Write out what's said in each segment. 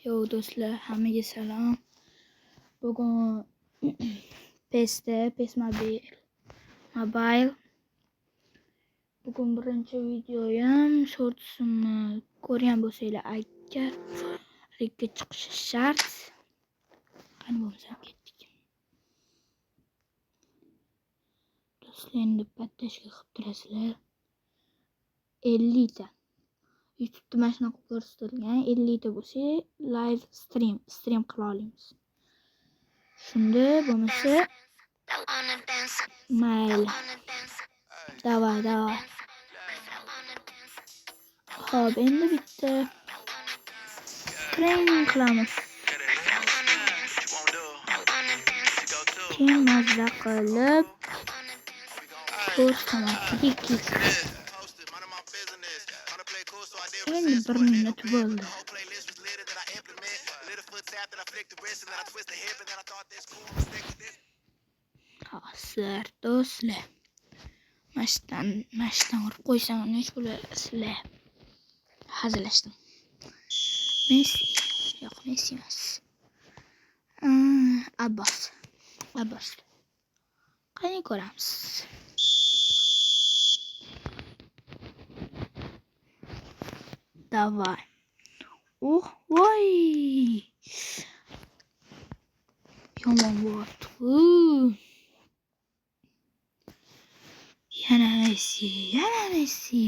Yo do'stlar, hammaga salom. Bugun PES Mobile. Bugun birinchi videoyim. Shortsini ko'rgan bo'lsanglar, agar ringga chiqishi shart. Qani bo'lmasam ketdik. Do'stlar, endi pattashga qilib turasizlar. 50 ta. YouTube'da mana shunaqa ko'rsatilgan, 50 ta bo'lsa live stream qila olamiz. Shunda bo'lmasa mayli. Davay. Xo'p, endi bitta training qilamiz. Keyin mazza qilib ko'rsatmaga ketdik. Endi 1 minut bo'ldi. Hozir do'stlar, mashtan urib qo'ysam nech bo'lasizlar? Hazillashdim. Messi emas. Abbos. Qani ko'ramiz. Davay. Voy. Yomon bo'ldi. Yana Messi.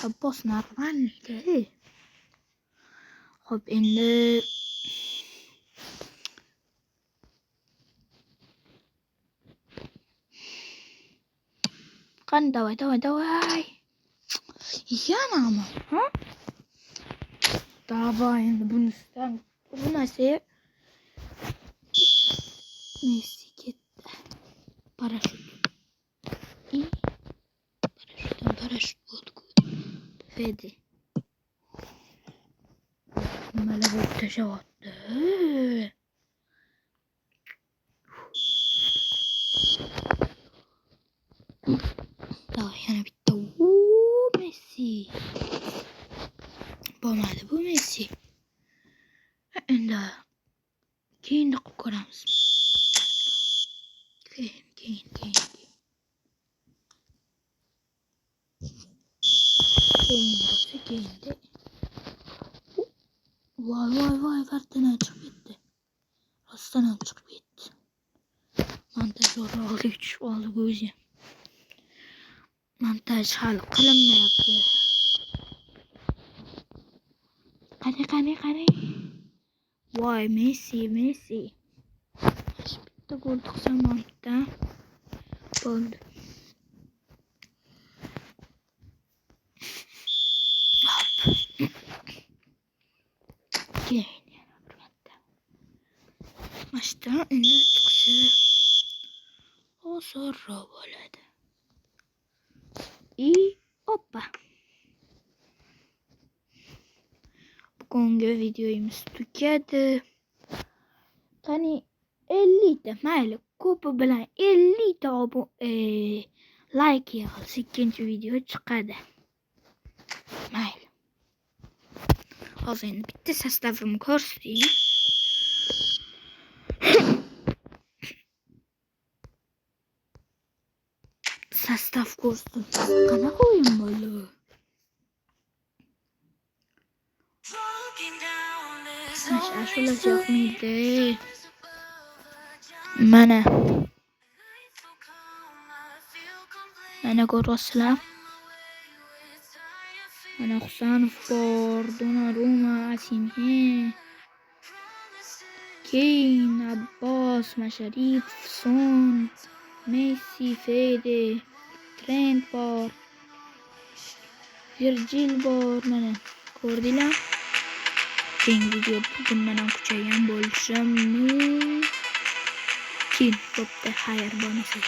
Abbos normalniy. Xo'p, endi qani davay. Yanami? Ha? Davay, endi bunisidan bo'lmasa Messi ketdi. Parashyut bo'ldi-ku. Fedi. Nimalar bo'lib tashyapti? Davay, yana bitta. Messi. Bo'lmadi bu Messi. Endi keyinda qilib ko'ramiz. Keyin. Keyinda. Voy, vartadan chiqib ketdi. Rostdan ham chiqib ketdi. Montajyor oldiga tushib oldi o'zi. Montaj hali qilinmayapti. Qani. Voy, Messi. Bitta gol qilsam oldi. Bo'ldi. Keyin yana bir marta. Mashta endi chiqishi osonroq bo'ladi. Oppa. Bugungi videomiz tugadi. Qani 50 ta, mayli, ko'pi bilan 50 ta like yig'ilsa ikkinchi video chiqadi. Mayli. Hozir endi bitta sostavimni ko'rsatay. Sostav ko'rsatim. Qanaqa o'yin bo'ldi bu? Ashula yo'qmidi. Mana ko'ryapsizlar. Mana Husanov bor, Donnarumma, Asimhe. Keyin Abbos, Masharipov, Son, Messi, Fede, Trent bor. Virgil bor, mana ko'rdinglar? Keyingi video bundan ham kuchaygan bo'lishi mumkin. Bo'pti, xayr bo'lmasa.